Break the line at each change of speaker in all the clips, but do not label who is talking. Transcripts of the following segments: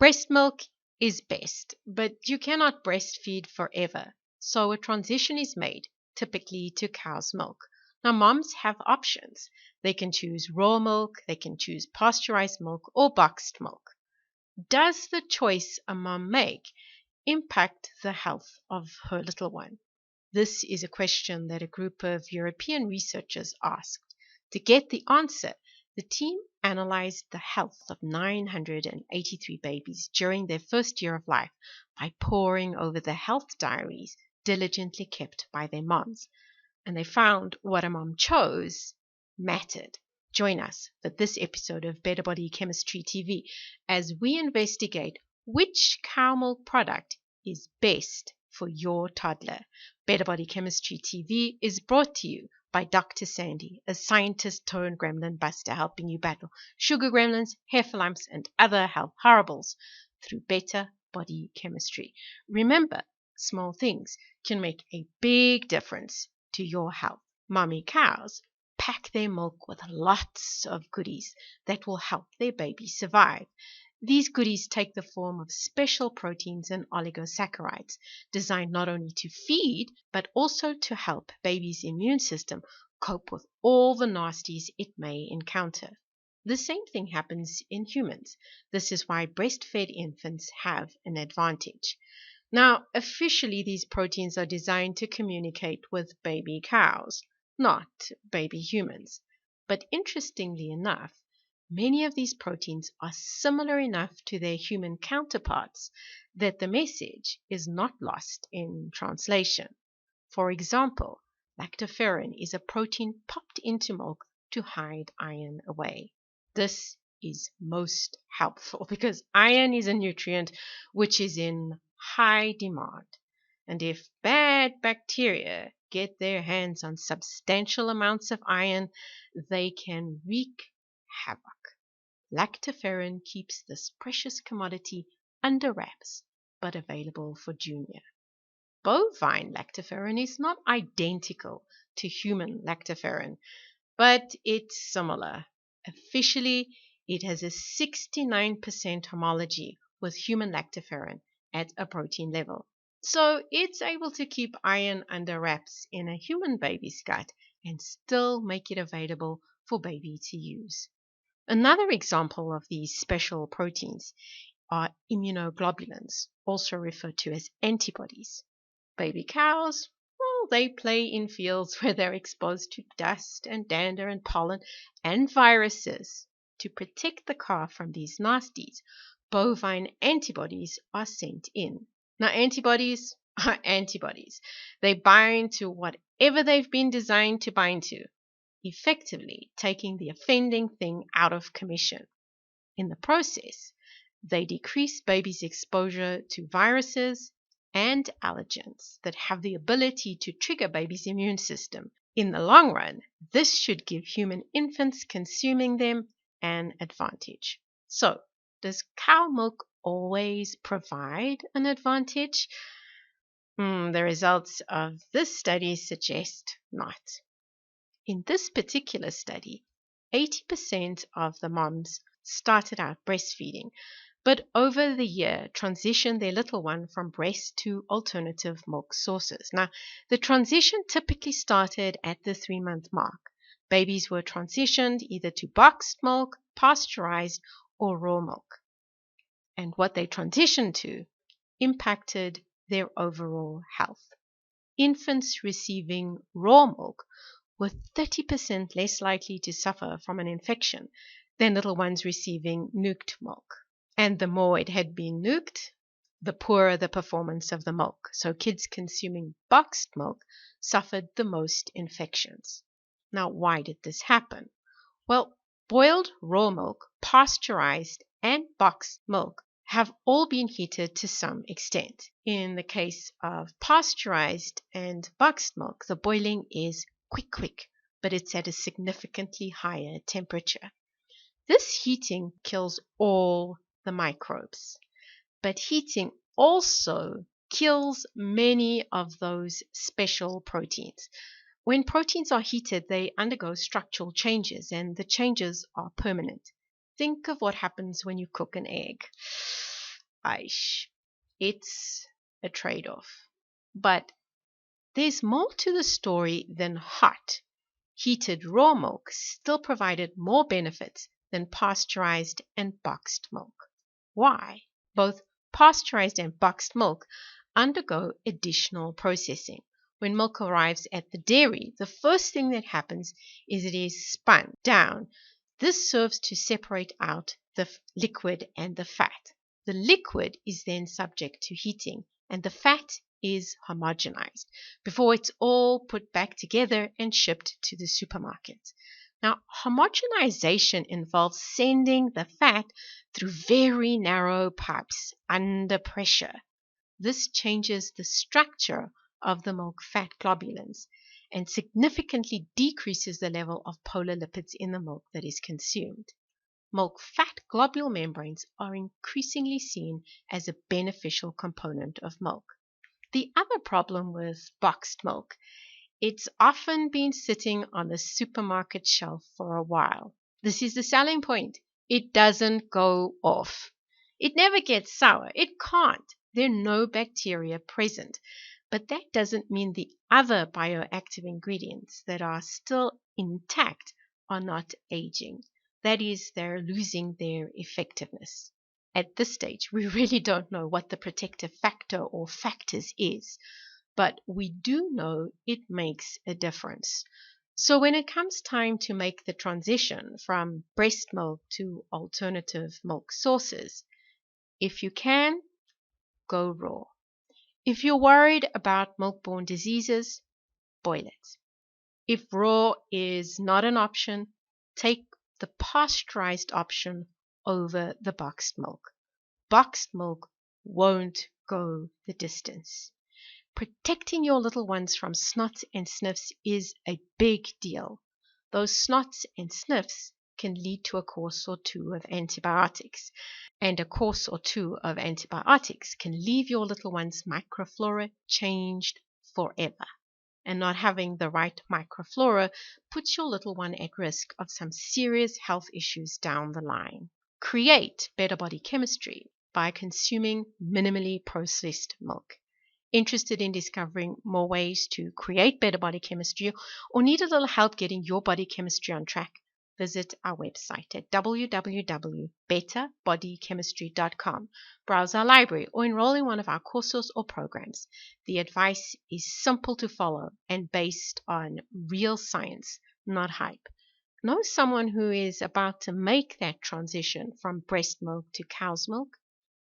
Breast milk is best, but you cannot breastfeed forever. So a transition is made, typically to cow's milk. Now, moms have options. They can choose raw milk, they can choose pasteurized milk, or boxed milk. Does the choice a mom make impact the health of her little one? This is a question that a group of European researchers asked. To get the answer, the team analyzed the health of 983 babies during their first year of life by poring over the health diaries diligently kept by their moms. And they found what a mom chose mattered. Join us for this episode of Better Body Chemistry TV as we investigate which cow milk product is best for your toddler. Better Body Chemistry TV is brought to you by Dr. Sandy, a scientist turned gremlin buster, helping you battle sugar gremlins, heifer lumps, and other health horribles through better body chemistry. Remember, small things can make a big difference to your health. Mommy cows pack their milk with lots of goodies that will help their baby survive. These goodies take the form of special proteins and oligosaccharides designed not only to feed, but also to help baby's immune system cope with all the nasties it may encounter. The same thing happens in humans. This is why breastfed infants have an advantage. Now, officially, these proteins are designed to communicate with baby cows, not baby humans. But interestingly enough, many of these proteins are similar enough to their human counterparts that the message is not lost in translation. For example, lactoferrin is a protein popped into milk to hide iron away. This is most helpful because iron is a nutrient which is in high demand. And if bad bacteria get their hands on substantial amounts of iron, they can wreak havoc. Lactoferrin keeps this precious commodity under wraps, but available for junior. Bovine lactoferrin is not identical to human lactoferrin, but it's similar. Officially, it has a 69% homology with human lactoferrin at a protein level. So it's able to keep iron under wraps in a human baby's gut and still make it available for baby to use. Another example of these special proteins are immunoglobulins, also referred to as antibodies. Baby cows, well, they play in fields where they're exposed to dust and dander and pollen and viruses. To protect the calf from these nasties, bovine antibodies are sent in. Now, antibodies are antibodies. They bind to whatever they've been designed to bind to, effectively taking the offending thing out of commission. In the process, they decrease baby's exposure to viruses and allergens that have the ability to trigger baby's immune system. In the long run, this should give human infants consuming them an advantage. So, does cow milk always provide an advantage? The results of this study suggest not. In this particular study, 80% of the moms started out breastfeeding, but over the year transitioned their little one from breast to alternative milk sources. Now, the transition typically started at the 3-month mark. Babies were transitioned either to boxed milk, pasteurized, or raw milk. And what they transitioned to impacted their overall health. Infants receiving raw milk were 30% less likely to suffer from an infection than little ones receiving nuked milk. And the more it had been nuked, the poorer the performance of the milk. So kids consuming boxed milk suffered the most infections. Now, why did this happen? Well, boiled raw milk, pasteurized, and boxed milk have all been heated to some extent. In the case of pasteurized and boxed milk, the boiling is quick, but it's at a significantly higher temperature. This heating kills all the microbes, but heating also kills many of those special proteins. When proteins are heated, they undergo structural changes, and the changes are permanent. Think of what happens when you cook an egg. Aish, it's a trade-off. But there's more to the story than hot. Heated raw milk still provided more benefits than pasteurized and boxed milk. Why? Both pasteurized and boxed milk undergo additional processing. When milk arrives at the dairy, the first thing that happens is it is spun down. This serves to separate out the liquid and the fat. The liquid is then subject to heating, and the fat is homogenized before it's all put back together and shipped to the supermarket. Now, homogenization involves sending the fat through very narrow pipes under pressure. This changes the structure of the milk fat globulins and significantly decreases the level of polar lipids in the milk that is consumed. Milk fat globule membranes are increasingly seen as a beneficial component of milk. The other problem with boxed milk, it's often been sitting on the supermarket shelf for a while. This is the selling point. It doesn't go off. It never gets sour. It can't. There are no bacteria present. But that doesn't mean the other bioactive ingredients that are still intact are not aging. That is, they're losing their effectiveness. At this stage, we really don't know what the protective factor or factors is, but we do know it makes a difference. So when it comes time to make the transition from breast milk to alternative milk sources, if you can, go raw. If you're worried about milk-borne diseases, boil it. If raw is not an option, take the pasteurized option over the boxed milk. Boxed milk won't go the distance. Protecting your little ones from snots and sniffs is a big deal. Those snots and sniffs can lead to a course or two of antibiotics, and a course or two of antibiotics can leave your little one's microflora changed forever. And not having the right microflora puts your little one at risk of some serious health issues down the line. Create better body chemistry by consuming minimally processed milk. Interested in discovering more ways to create better body chemistry or need a little help getting your body chemistry on track? Visit our website at www.betterbodychemistry.com. Browse our library or enroll in one of our courses or programs. The advice is simple to follow and based on real science, not hype. Know someone who is about to make that transition from breast milk to cow's milk?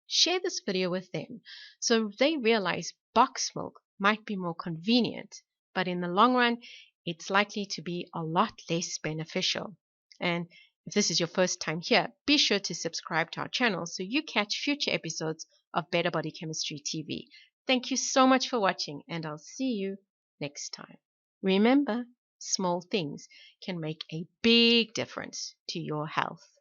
Share this video with them so they realize boxed milk might be more convenient, but in the long run, it's likely to be a lot less beneficial. And if this is your first time here, be sure to subscribe to our channel so you catch future episodes of Better Body Chemistry TV. Thank you so much for watching, and I'll see you next time. Remember, small things can make a big difference to your health.